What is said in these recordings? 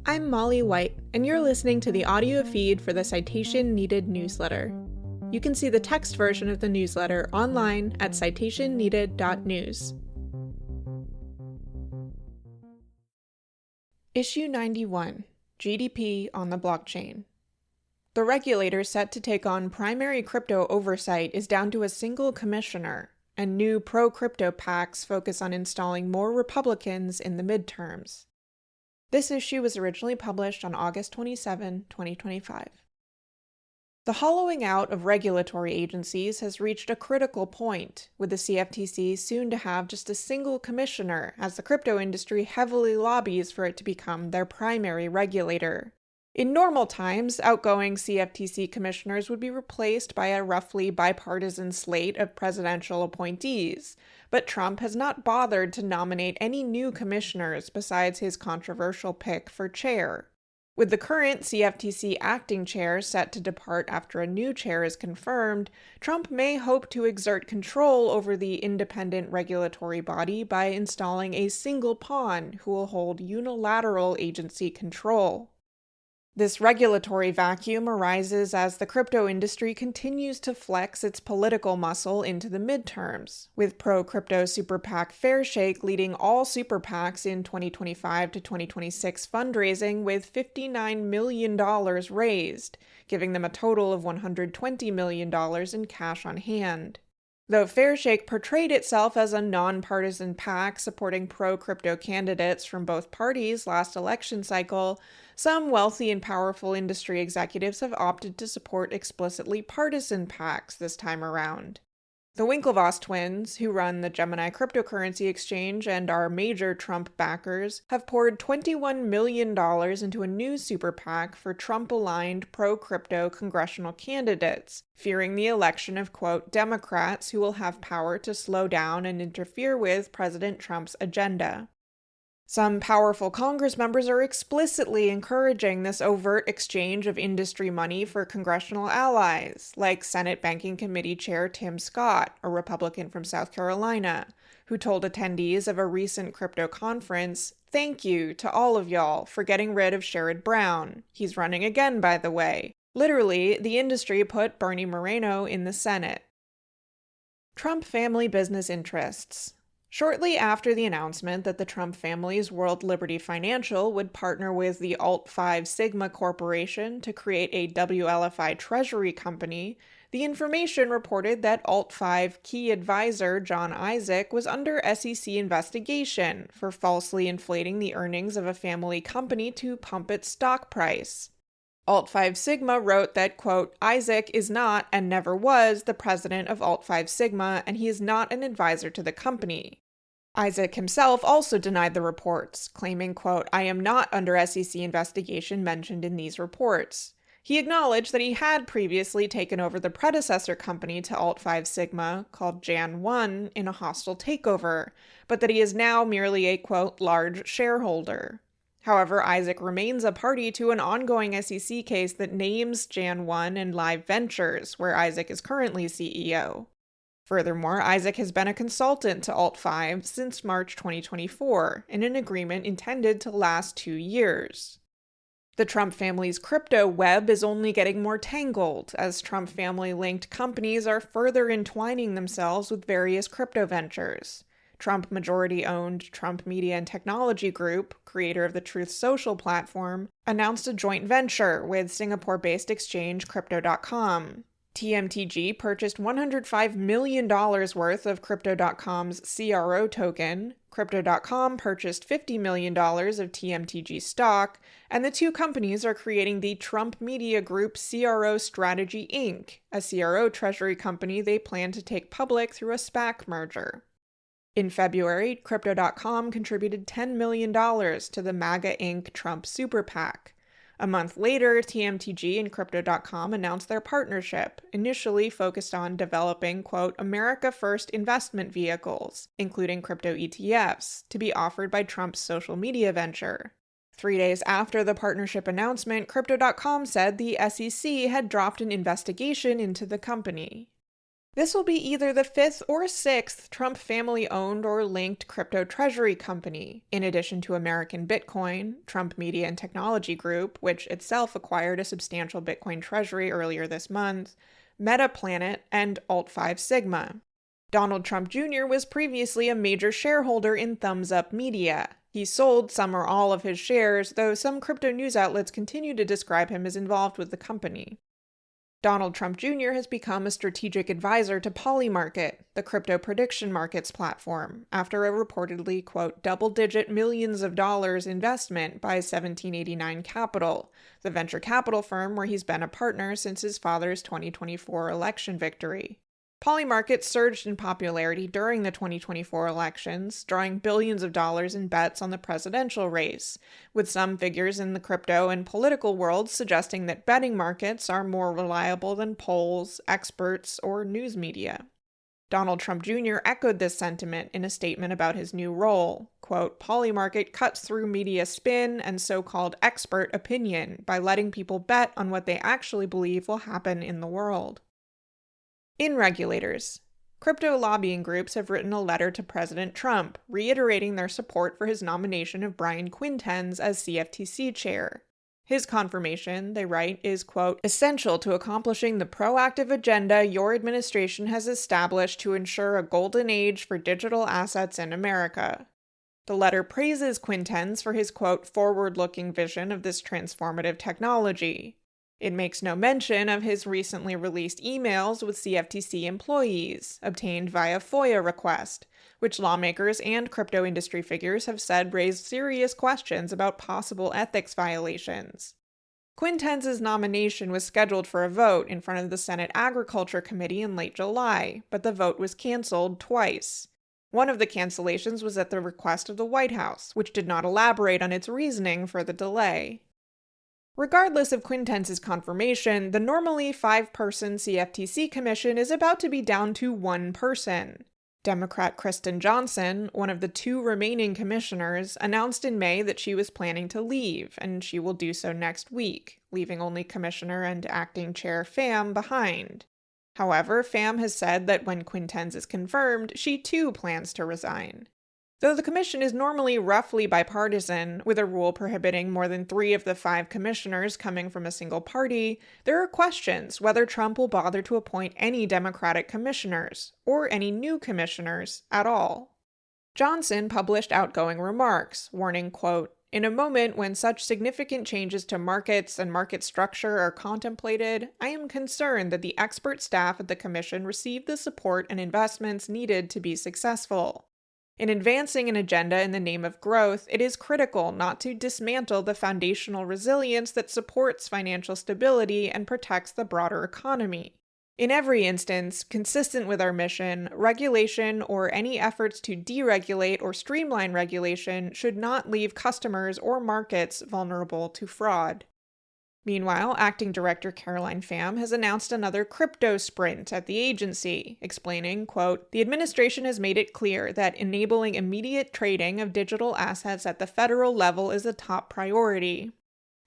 I'm Molly White, and you're listening to the audio feed for the Citation Needed newsletter. You can see the text version of the newsletter online at citationneeded.news. Issue 91, GDP on the Blockchain. The regulator set to take on primary crypto oversight is down to a single commissioner, and new pro-crypto PACs focus on installing more Republicans in the midterms. This issue was originally published on August 27, 2025. The hollowing out of regulatory agencies has reached a critical point, with the CFTC soon to have just a single commissioner as the crypto industry heavily lobbies for it to become their primary regulator. In normal times, outgoing CFTC commissioners would be replaced by a roughly bipartisan slate of presidential appointees, but Trump has not bothered to nominate any new commissioners besides his controversial pick for chair. With the current CFTC acting chair set to depart after a new chair is confirmed, Trump may hope to exert control over the independent regulatory body by installing a single pawn who will hold unilateral agency control. This regulatory vacuum arises as the crypto industry continues to flex its political muscle into the midterms, with pro-crypto super PAC Fairshake leading all super PACs in 2025 to 2026 fundraising with $59 million raised, giving them a total of $120 million in cash on hand. Though Fairshake portrayed itself as a nonpartisan PAC supporting pro-crypto candidates from both parties last election cycle, some wealthy and powerful industry executives have opted to support explicitly partisan PACs this time around. The Winklevoss twins, who run the Gemini cryptocurrency exchange and are major Trump backers, have poured $21 million into a new super PAC for Trump-aligned pro-crypto congressional candidates, fearing the election of, quote, Democrats who will have power to slow down and interfere with President Trump's agenda. Some powerful Congress members are explicitly encouraging this overt exchange of industry money for congressional allies, like Senate Banking Committee Chair Tim Scott, a Republican from South Carolina, who told attendees of a recent crypto conference, "Thank you to all of y'all for getting rid of Sherrod Brown. He's running again, by the way. Literally, the industry put Bernie Moreno in the Senate." Trump family business interests. Shortly after the announcement that the Trump family's World Liberty Financial would partner with the Alt-5 Sigma Corporation to create a WLFI treasury company, the information reported that Alt-5 key advisor John Isaac was under SEC investigation for falsely inflating the earnings of a family company to pump its stock price. Alt-5 Sigma wrote that, quote, Isaac is not and never was the president of Alt-5 Sigma, and he is not an advisor to the company. Isaac himself also denied the reports, claiming, quote, I am not under SEC investigation mentioned in these reports. He acknowledged that he had previously taken over the predecessor company to Alt-5 Sigma, called Jan 1, in a hostile takeover, but that he is now merely a, quote, large shareholder. However, Isaac remains a party to an ongoing SEC case that names Jan 1 and Live Ventures, where Isaac is currently CEO. Furthermore, Isaac has been a consultant to Alt-5 since March 2024, in an agreement intended to last 2 years. The Trump family's crypto web is only getting more tangled, as Trump family-linked companies are further entwining themselves with various crypto ventures. Trump majority-owned Trump Media and Technology Group, creator of the Truth Social platform, announced a joint venture with Singapore-based exchange Crypto.com. TMTG purchased $105 million worth of Crypto.com's CRO token, Crypto.com purchased $50 million of TMTG stock, and the two companies are creating the Trump Media Group CRO Strategy Inc., a CRO treasury company they plan to take public through a SPAC merger. In February, Crypto.com contributed $10 million to the MAGA Inc. Trump Super PAC. A month later, TMTG and Crypto.com announced their partnership, initially focused on developing, quote, America First investment vehicles, including crypto ETFs, to be offered by Trump's social media venture. 3 days after the partnership announcement, Crypto.com said the SEC had dropped an investigation into the company. This will be either the fifth or sixth Trump family-owned or linked crypto treasury company, in addition to American Bitcoin, Trump Media and Technology Group, which itself acquired a substantial Bitcoin treasury earlier this month, Metaplanet, and Alt5 Sigma. Donald Trump Jr. was previously a major shareholder in Thumbs Up Media. He sold some or all of his shares, though some crypto news outlets continue to describe him as involved with the company. Donald Trump Jr. has become a strategic advisor to Polymarket, the crypto prediction markets platform, after a reportedly, quote, double-digit millions of dollars investment by 1789 Capital, the venture capital firm where he's been a partner since his father's 2024 election victory. Polymarket surged in popularity during the 2024 elections, drawing billions of dollars in bets on the presidential race, with some figures in the crypto and political world suggesting that betting markets are more reliable than polls, experts, or news media. Donald Trump Jr. echoed this sentiment in a statement about his new role. Quote, Polymarket cuts through media spin and so-called expert opinion by letting people bet on what they actually believe will happen in the world. In regulators, crypto lobbying groups have written a letter to President Trump, reiterating their support for his nomination of Brian Quintenz as CFTC chair. His confirmation, they write, is, quote, essential to accomplishing the proactive agenda your administration has established to ensure a golden age for digital assets in America. The letter praises Quintenz for his, quote, forward-looking vision of this transformative technology. It makes no mention of his recently released emails with CFTC employees, obtained via FOIA request, which lawmakers and crypto industry figures have said raised serious questions about possible ethics violations. Quintenz's nomination was scheduled for a vote in front of the Senate Agriculture Committee in late July, but the vote was canceled twice. One of the cancellations was at the request of the White House, which did not elaborate on its reasoning for the delay. Regardless of Quintenz's confirmation, the normally 5-person CFTC commission is about to be down to 1 person. Democrat Kristen Johnson, one of the 2 remaining commissioners, announced in May that she was planning to leave, and she will do so next week, leaving only Commissioner and Acting Chair Pham behind. However, Pham has said that when Quintenz is confirmed, she too plans to resign. Though the commission is normally roughly bipartisan, with a rule prohibiting more than 3 of the 5 commissioners coming from a single party, there are questions whether Trump will bother to appoint any Democratic commissioners, or any new commissioners, at all. Johnson published outgoing remarks, warning, quote, in a moment when such significant changes to markets and market structure are contemplated, I am concerned that the expert staff at the commission receive the support and investments needed to be successful. In advancing an agenda in the name of growth, it is critical not to dismantle the foundational resilience that supports financial stability and protects the broader economy. In every instance, consistent with our mission, regulation or any efforts to deregulate or streamline regulation should not leave customers or markets vulnerable to fraud. Meanwhile, Acting Director Caroline Pham has announced another crypto sprint at the agency, explaining, quote, the administration has made it clear that enabling immediate trading of digital assets at the federal level is a top priority.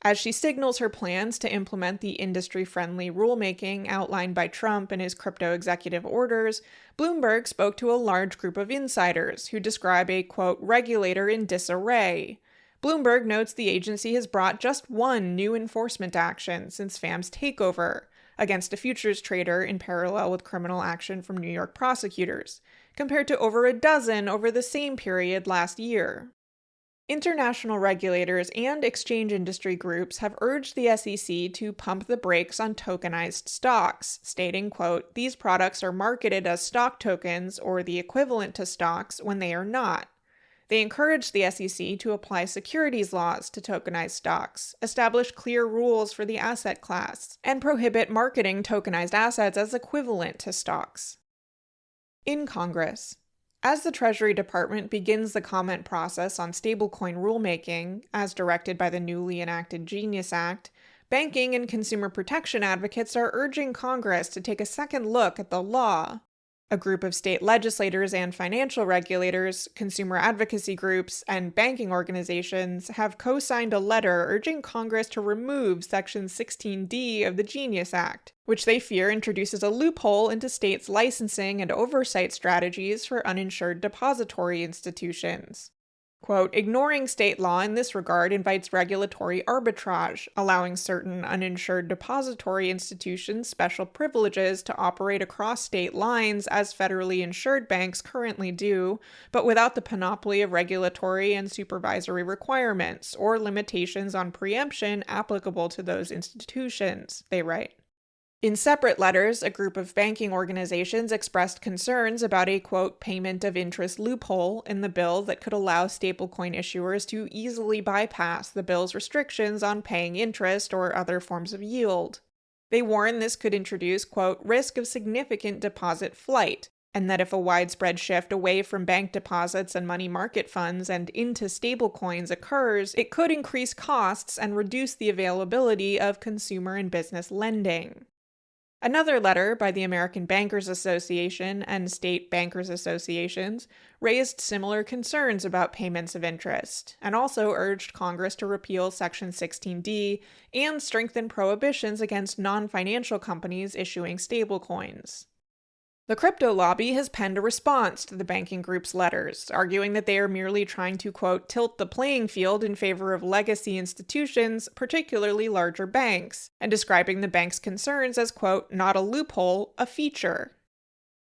As she signals her plans to implement the industry-friendly rulemaking outlined by Trump in his crypto executive orders, Bloomberg spoke to a large group of insiders who describe a, quote, regulator in disarray. Bloomberg notes the agency has brought just 1 new enforcement action since Pham's takeover, against a futures trader in parallel with criminal action from New York prosecutors, compared to over a dozen over the same period last year. International regulators and exchange industry groups have urged the SEC to pump the brakes on tokenized stocks, stating, quote, these products are marketed as stock tokens or the equivalent to stocks when they are not. They encourage the SEC to apply securities laws to tokenized stocks, establish clear rules for the asset class, and prohibit marketing tokenized assets as equivalent to stocks. In Congress, as the Treasury Department begins the comment process on stablecoin rulemaking, as directed by the newly enacted Genius Act, banking and consumer protection advocates are urging Congress to take a second look at the law. A group of state legislators and financial regulators, consumer advocacy groups, and banking organizations have co-signed a letter urging Congress to remove Section 16D of the Genius Act, which they fear introduces a loophole into states' licensing and oversight strategies for uninsured depository institutions. Quote, ignoring state law in this regard invites regulatory arbitrage, allowing certain uninsured depository institutions special privileges to operate across state lines as federally insured banks currently do, but without the panoply of regulatory and supervisory requirements or limitations on preemption applicable to those institutions, they write. In separate letters, a group of banking organizations expressed concerns about a, quote, payment of interest loophole in the bill that could allow stablecoin issuers to easily bypass the bill's restrictions on paying interest or other forms of yield. They warn this could introduce, quote, risk of significant deposit flight, and that if a widespread shift away from bank deposits and money market funds and into stablecoins occurs, it could increase costs and reduce the availability of consumer and business lending. Another letter by the American Bankers Association and state bankers associations raised similar concerns about payments of interest, and also urged Congress to repeal Section 16D and strengthen prohibitions against non-financial companies issuing stablecoins. The crypto lobby has penned a response to the banking group's letters, arguing that they are merely trying to, quote, tilt the playing field in favor of legacy institutions, particularly larger banks, and describing the bank's concerns as, quote, not a loophole, a feature.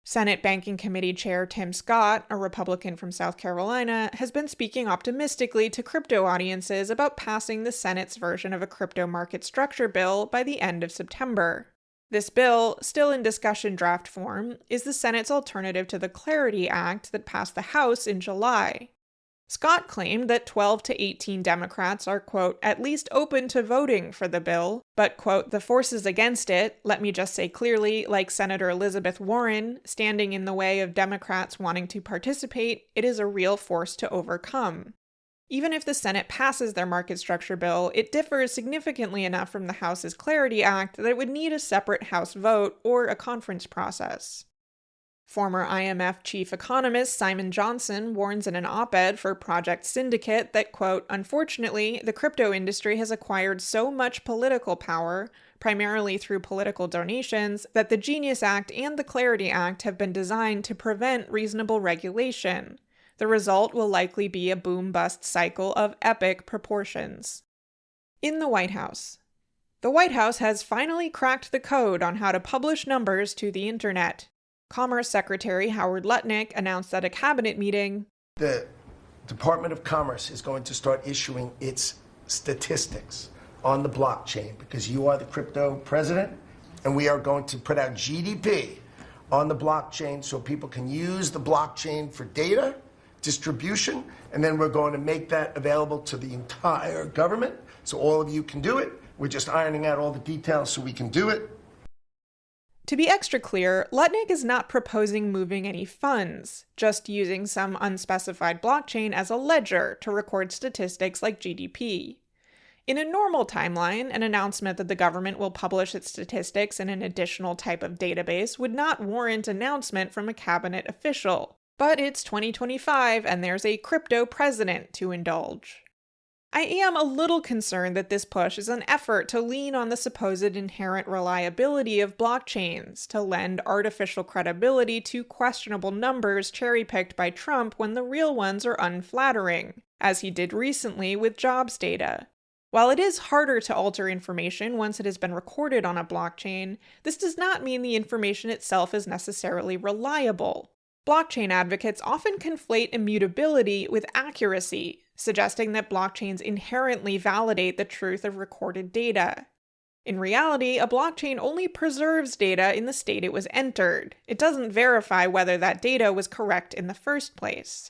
Senate Banking Committee Chair Tim Scott, a Republican from South Carolina, has been speaking optimistically to crypto audiences about passing the Senate's version of a crypto market structure bill by the end of September. This bill, still in discussion draft form, is the Senate's alternative to the Clarity Act that passed the House in July. Scott claimed that 12 to 18 Democrats are, quote, at least open to voting for the bill, but, quote, the forces against it, let me just say clearly, like Senator Elizabeth Warren, standing in the way of Democrats wanting to participate, it is a real force to overcome. Even if the Senate passes their market structure bill, it differs significantly enough from the House's Clarity Act that it would need a separate House vote or a conference process. Former IMF chief economist Simon Johnson warns in an op-ed for Project Syndicate that, quote, unfortunately, the crypto industry has acquired so much political power, primarily through political donations, that the Genius Act and the Clarity Act have been designed to prevent reasonable regulation. The result will likely be a boom-bust cycle of epic proportions. In the White House. The White House has finally cracked the code on how to publish numbers to the internet. Commerce Secretary Howard Lutnick announced at a cabinet meeting, the Department of Commerce is going to start issuing its statistics on the blockchain because you are the crypto president, and we are going to put out GDP on the blockchain so people can use the blockchain for data distribution, and then we're going to make that available to the entire government so all of you can do it. We're just ironing out all the details so we can do it. To be extra clear, Lutnick is not proposing moving any funds, just using some unspecified blockchain as a ledger to record statistics like GDP. In a normal timeline, an announcement that the government will publish its statistics in an additional type of database would not warrant announcement from a cabinet official. But it's 2025 and there's a crypto president to indulge. I am a little concerned that this push is an effort to lean on the supposed inherent reliability of blockchains to lend artificial credibility to questionable numbers cherry-picked by Trump when the real ones are unflattering, as he did recently with jobs data. While it is harder to alter information once it has been recorded on a blockchain, this does not mean the information itself is necessarily reliable. Blockchain advocates often conflate immutability with accuracy, suggesting that blockchains inherently validate the truth of recorded data. In reality, a blockchain only preserves data in the state it was entered. It doesn't verify whether that data was correct in the first place.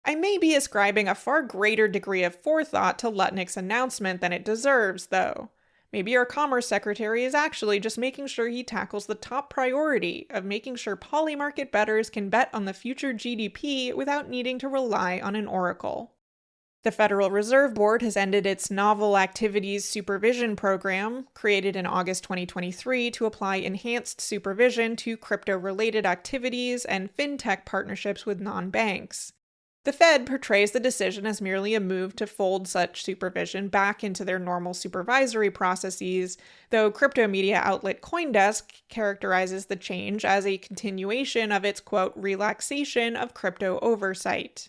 I may be ascribing a far greater degree of forethought to Lutnick's announcement than it deserves, though. Maybe our Commerce Secretary is actually just making sure he tackles the top priority of making sure polymarket bettors can bet on the future GDP without needing to rely on an oracle. The Federal Reserve Board has ended its Novel Activities Supervision Program, created in August 2023 to apply enhanced supervision to crypto-related activities and fintech partnerships with non-banks. The Fed portrays the decision as merely a move to fold such supervision back into their normal supervisory processes, though crypto media outlet CoinDesk characterizes the change as a continuation of its, quote, relaxation of crypto oversight.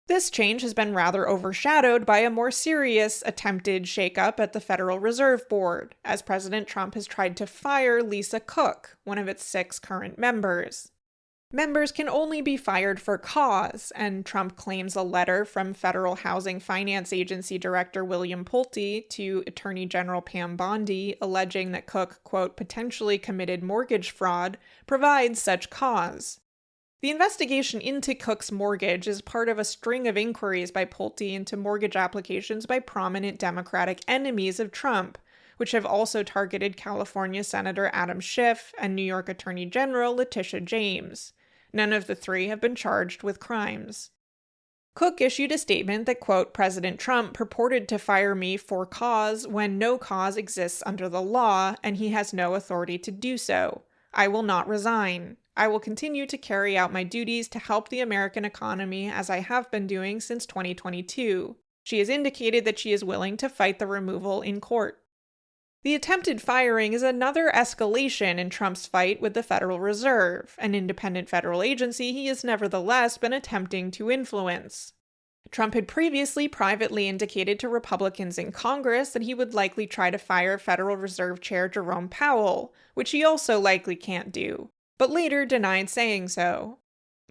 This change has been rather overshadowed by a more serious attempted shakeup at the Federal Reserve Board, as President Trump has tried to fire Lisa Cook, one of its 6 current members. Members can only be fired for cause, and Trump claims a letter from Federal Housing Finance Agency Director William Pulte to Attorney General Pam Bondi alleging that Cook, quote, potentially committed mortgage fraud, provides such cause. The investigation into Cook's mortgage is part of a string of inquiries by Pulte into mortgage applications by prominent Democratic enemies of Trump, which have also targeted California Senator Adam Schiff and New York Attorney General Letitia James. None of the 3 have been charged with crimes. Cook issued a statement that, quote, President Trump purported to fire me for cause when no cause exists under the law and he has no authority to do so. I will not resign. I will continue to carry out my duties to help the American economy as I have been doing since 2022. She has indicated that she is willing to fight the removal in court. The attempted firing is another escalation in Trump's fight with the Federal Reserve, an independent federal agency he has nevertheless been attempting to influence. Trump had previously privately indicated to Republicans in Congress that he would likely try to fire Federal Reserve Chair Jerome Powell, which he also likely can't do, but later denied saying so.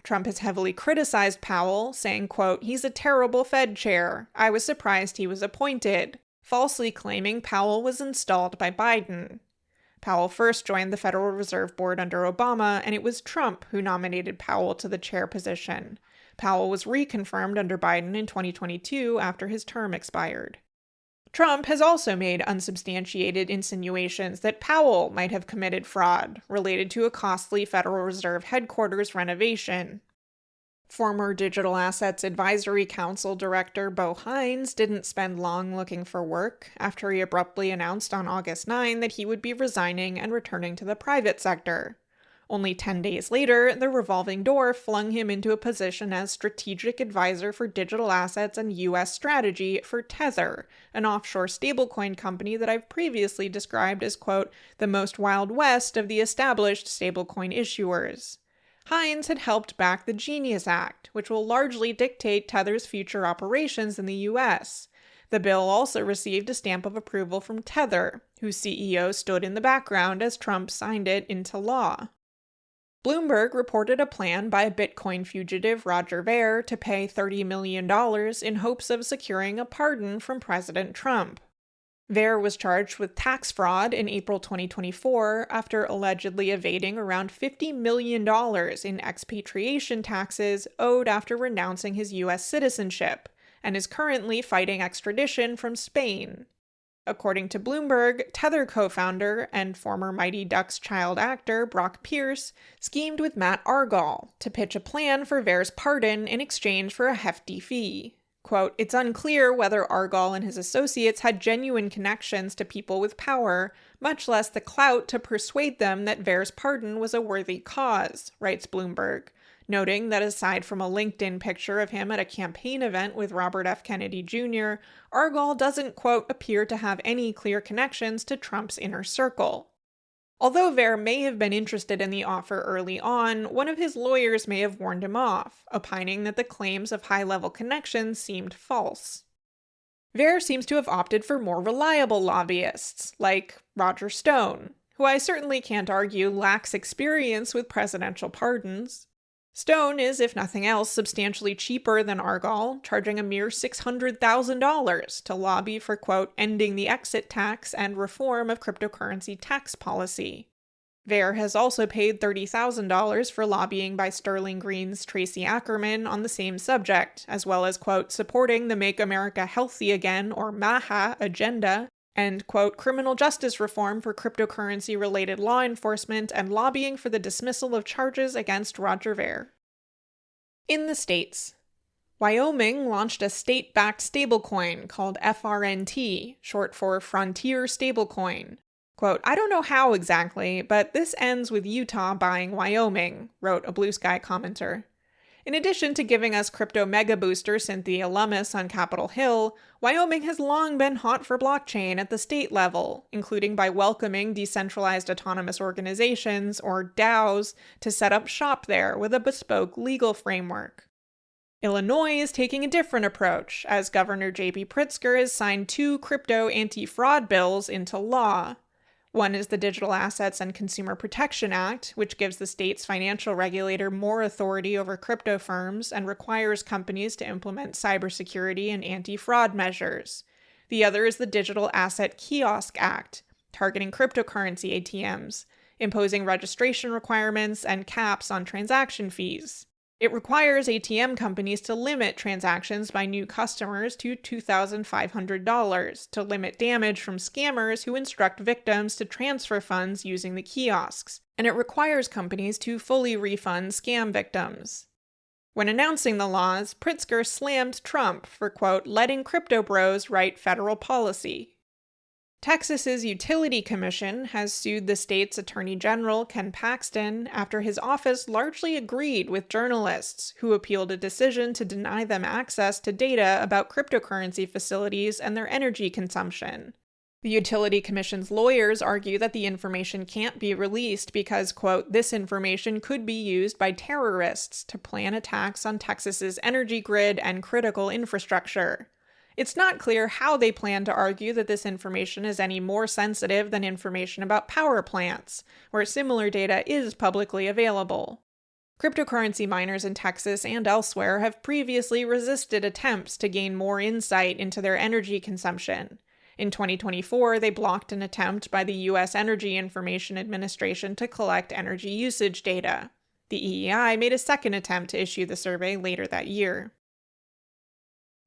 Trump has heavily criticized Powell, saying, quote, he's a terrible Fed chair. I was surprised he was appointed, falsely claiming Powell was installed by Biden. Powell first joined the Federal Reserve Board under Obama, and it was Trump who nominated Powell to the chair position. Powell was reconfirmed under Biden in 2022 after his term expired. Trump has also made unsubstantiated insinuations that Powell might have committed fraud related to a costly Federal Reserve headquarters renovation. Former Digital Assets Advisory Council Director Bo Hines didn't spend long looking for work after he abruptly announced on August 9 that he would be resigning and returning to the private sector. Only 10 days later, the revolving door flung him into a position as strategic advisor for digital assets and U.S. strategy for Tether, an offshore stablecoin company that I've previously described as, quote, the most Wild West of the established stablecoin issuers. Hines had helped back the Genius Act, which will largely dictate Tether's future operations in the U.S. The bill also received a stamp of approval from Tether, whose CEO stood in the background as Trump signed it into law. Bloomberg reported a plan by Bitcoin fugitive Roger Ver to pay $30 million in hopes of securing a pardon from President Trump. Ver was charged with tax fraud in April 2024 after allegedly evading around $50 million in expatriation taxes owed after renouncing his U.S. citizenship, and is currently fighting extradition from Spain. According to Bloomberg, Tether co-founder and former Mighty Ducks child actor Brock Pierce schemed with Matt Argall to pitch a plan for Ver's pardon in exchange for a hefty fee. Quote, it's unclear whether Argall and his associates had genuine connections to people with power, much less the clout to persuade them that Ver's pardon was a worthy cause, writes Bloomberg, noting that aside from a LinkedIn picture of him at a campaign event with Robert F. Kennedy Jr., Argall doesn't, quote, appear to have any clear connections to Trump's inner circle. Although Ver may have been interested in the offer early on, one of his lawyers may have warned him off, opining that the claims of high-level connections seemed false. Ver seems to have opted for more reliable lobbyists, like Roger Stone, who I certainly can't argue lacks experience with presidential pardons. Stone is, if nothing else, substantially cheaper than Argall, charging a mere $600,000 to lobby for, quote, ending the exit tax and reform of cryptocurrency tax policy. Ver has also paid $30,000 for lobbying by Sterling Green's Tracy Ackerman on the same subject, as well as, quote, supporting the Make America Healthy Again, or MAHA, agenda, and, quote, criminal justice reform for cryptocurrency-related law enforcement and lobbying for the dismissal of charges against Roger Ver. In the States, Wyoming launched a state-backed stablecoin called FRNT, short for Frontier Stablecoin. Quote, "I don't know how exactly, but this ends with Utah buying Wyoming," wrote a Blue Sky commenter. In addition to giving us crypto mega booster Cynthia Lummis on Capitol Hill, Wyoming has long been hot for blockchain at the state level, including by welcoming decentralized autonomous organizations, or DAOs, to set up shop there with a bespoke legal framework. Illinois is taking a different approach, as Governor J.B. Pritzker has signed 2 crypto anti-fraud bills into law. One is the Digital Assets and Consumer Protection Act, which gives the state's financial regulator more authority over crypto firms and requires companies to implement cybersecurity and anti-fraud measures. The other is the Digital Asset Kiosk Act, targeting cryptocurrency ATMs, imposing registration requirements and caps on transaction fees. It requires ATM companies to limit transactions by new customers to $2,500 to limit damage from scammers who instruct victims to transfer funds using the kiosks, and it requires companies to fully refund scam victims. When announcing the laws, Pritzker slammed Trump for, quote, "letting crypto bros write federal policy." Texas's Utility Commission has sued the state's Attorney General, Ken Paxton, after his office largely agreed with journalists who appealed a decision to deny them access to data about cryptocurrency facilities and their energy consumption. The Utility Commission's lawyers argue that the information can't be released because, quote, "this information could be used by terrorists to plan attacks on Texas's energy grid and critical infrastructure." It's not clear how they plan to argue that this information is any more sensitive than information about power plants, where similar data is publicly available. Cryptocurrency miners in Texas and elsewhere have previously resisted attempts to gain more insight into their energy consumption. In 2024, they blocked an attempt by the U.S. Energy Information Administration to collect energy usage data. The EEI made a second attempt to issue the survey later that year.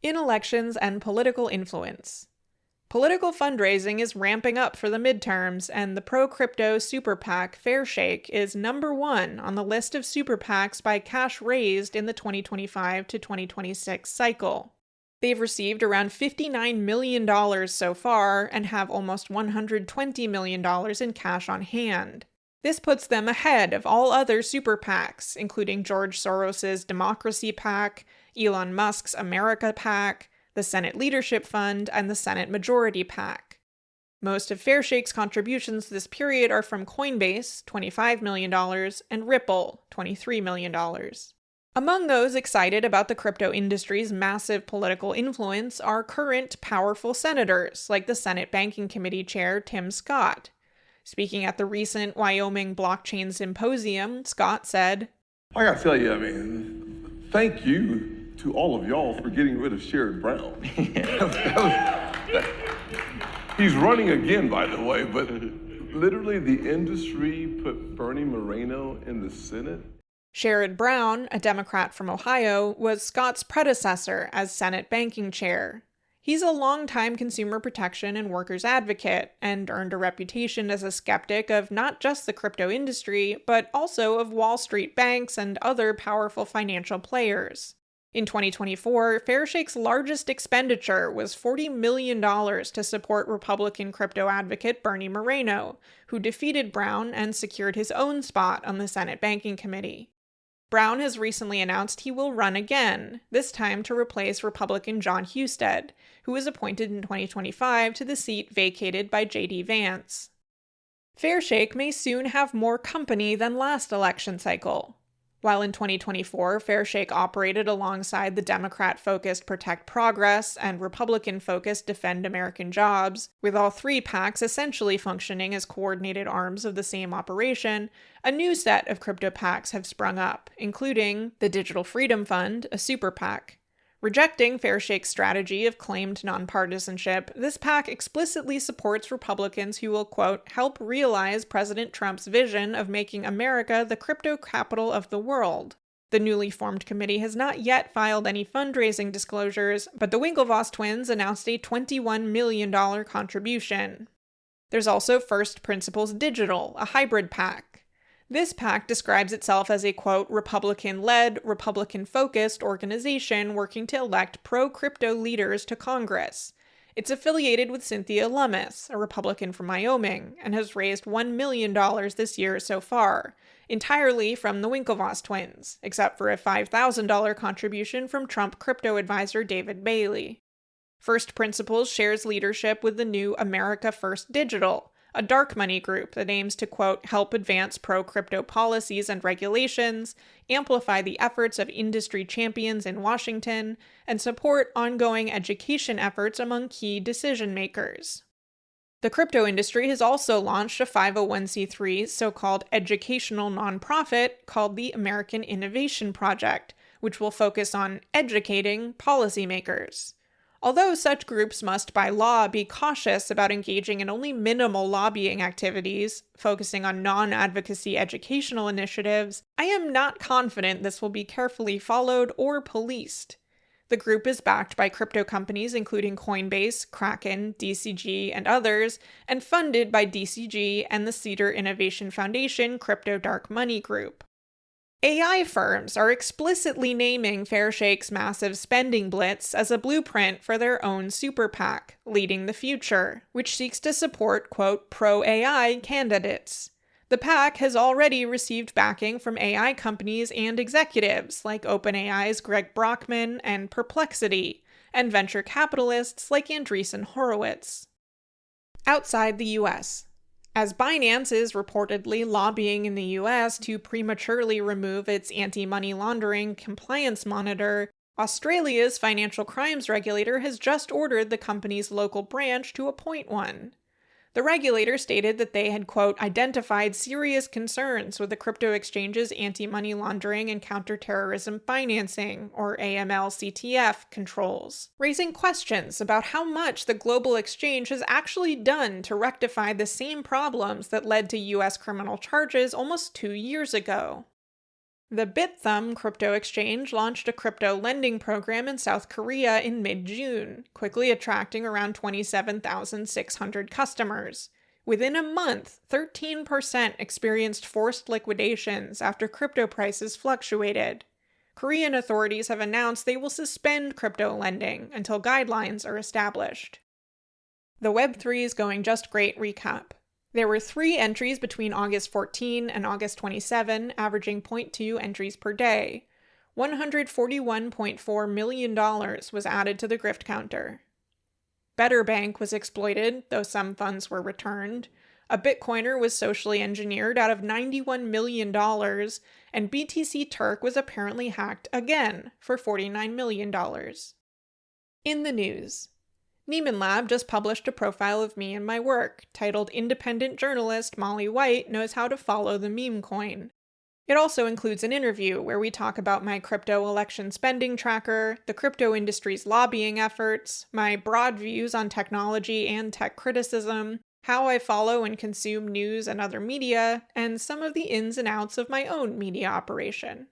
In elections and political influence. Political fundraising is ramping up for the midterms, and the pro-crypto super PAC Fairshake is number 1 on the list of super PACs by cash raised in the 2025 to 2026 cycle. They've received around $59 million so far and have almost $120 million in cash on hand. This puts them ahead of all other super PACs, including George Soros's Democracy PAC, Elon Musk's America PAC, the Senate Leadership Fund, and the Senate Majority PAC. Most of Fairshake's contributions this period are from Coinbase, $25 million, and Ripple, $23 million. Among those excited about the crypto industry's massive political influence are current powerful senators, like the Senate Banking Committee Chair Tim Scott. Speaking at the recent Wyoming Blockchain Symposium, Scott said, "I gotta tell you, thank you to all of y'all for getting rid of Sherrod Brown." He's running again, by the way, but literally the industry put Bernie Moreno in the Senate. Sherrod Brown, a Democrat from Ohio, was Scott's predecessor as Senate Banking Chair. He's a longtime consumer protection and workers advocate, and earned a reputation as a skeptic of not just the crypto industry, but also of Wall Street banks and other powerful financial players. In 2024, Fairshake's largest expenditure was $40 million to support Republican crypto advocate Bernie Moreno, who defeated Brown and secured his own spot on the Senate Banking Committee. Brown has recently announced he will run again, this time to replace Republican John Husted, who was appointed in 2025 to the seat vacated by J.D. Vance. Fairshake may soon have more company than last election cycle. While in 2024, Fairshake operated alongside the Democrat-focused Protect Progress and Republican-focused Defend American Jobs, with all 3 PACs essentially functioning as coordinated arms of the same operation, a new set of crypto PACs have sprung up, including the Digital Freedom Fund, a super PAC. Rejecting Fairshake's strategy of claimed nonpartisanship, this PAC explicitly supports Republicans who will, quote, "help realize President Trump's vision of making America the crypto capital of the world." The newly formed committee has not yet filed any fundraising disclosures, but the Winklevoss twins announced a $21 million contribution. There's also First Principles Digital, a hybrid PAC. This PAC describes itself as a, quote, Republican-led, Republican-focused organization working to elect pro-crypto leaders to Congress. It's affiliated with Cynthia Lummis, a Republican from Wyoming, and has raised $1 million this year so far, entirely from the Winklevoss twins, except for a $5,000 contribution from Trump crypto advisor David Bailey. First Principles shares leadership with the new America First Digital, a dark money group that aims to, quote, help advance pro-crypto policies and regulations, amplify the efforts of industry champions in Washington, and support ongoing education efforts among key decision makers. The crypto industry has also launched a 501c3 so-called educational nonprofit called the American Innovation Project, which will focus on educating policymakers. Although such groups must by law be cautious about engaging in only minimal lobbying activities, focusing on non-advocacy educational initiatives, I am not confident this will be carefully followed or policed. The group is backed by crypto companies including Coinbase, Kraken, DCG, and others, and funded by DCG and the Cedar Innovation Foundation Crypto Dark Money Group. AI firms are explicitly naming Fairshake's massive spending blitz as a blueprint for their own super PAC, Leading the Future, which seeks to support, quote, pro-AI candidates. The PAC has already received backing from AI companies and executives like OpenAI's Greg Brockman and Perplexity, and venture capitalists like Andreessen Horowitz. Outside the US. As Binance is reportedly lobbying in the US to prematurely remove its anti-money laundering compliance monitor, Australia's financial crimes regulator has just ordered the company's local branch to appoint one. The regulator stated that they had, quote, identified serious concerns with the crypto exchange's anti-money laundering and counterterrorism financing, or AML-CTF, controls, raising questions about how much the global exchange has actually done to rectify the same problems that led to U.S. criminal charges almost 2 years ago. The BitThumb crypto exchange launched a crypto lending program in South Korea in mid-June, quickly attracting around 27,600 customers. Within a month, 13% experienced forced liquidations after crypto prices fluctuated. Korean authorities have announced they will suspend crypto lending until guidelines are established. The Web3 is going just great recap. There were 3 entries between August 14 and August 27, averaging 0.2 entries per day. $141.4 million was added to the grift counter. Better Bank was exploited, though some funds were returned. A Bitcoiner was socially engineered out of $91 million, and BTC Turk was apparently hacked again for $49 million. In the news. Neiman Lab just published a profile of me and my work, titled Independent Journalist Molly White Knows How to Follow the Meme Coin. It also includes an interview where we talk about my crypto election spending tracker, the crypto industry's lobbying efforts, my broad views on technology and tech criticism, how I follow and consume news and other media, and some of the ins and outs of my own media operation.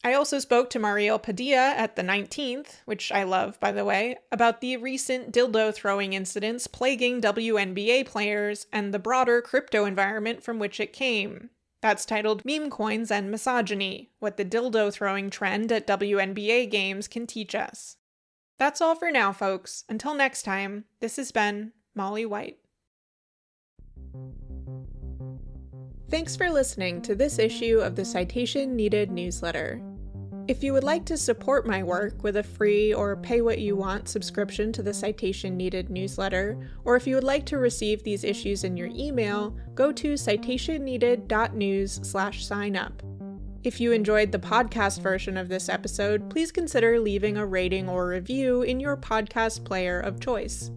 I also spoke to Mariel Padilla at the 19th, which I love, by the way, about the recent dildo-throwing incidents plaguing WNBA players and the broader crypto environment from which it came. That's titled Meme Coins and Misogyny, What the Dildo-Throwing Trend at WNBA Games Can Teach Us. That's all for now, folks. Until next time, this has been Molly White. Thanks for listening to this issue of the Citation Needed newsletter. If you would like to support my work with a free or pay-what-you-want subscription to the Citation Needed newsletter, or if you would like to receive these issues in your email, go to citationneeded.news/sign-up. If you enjoyed the podcast version of this episode, please consider leaving a rating or review in your podcast player of choice.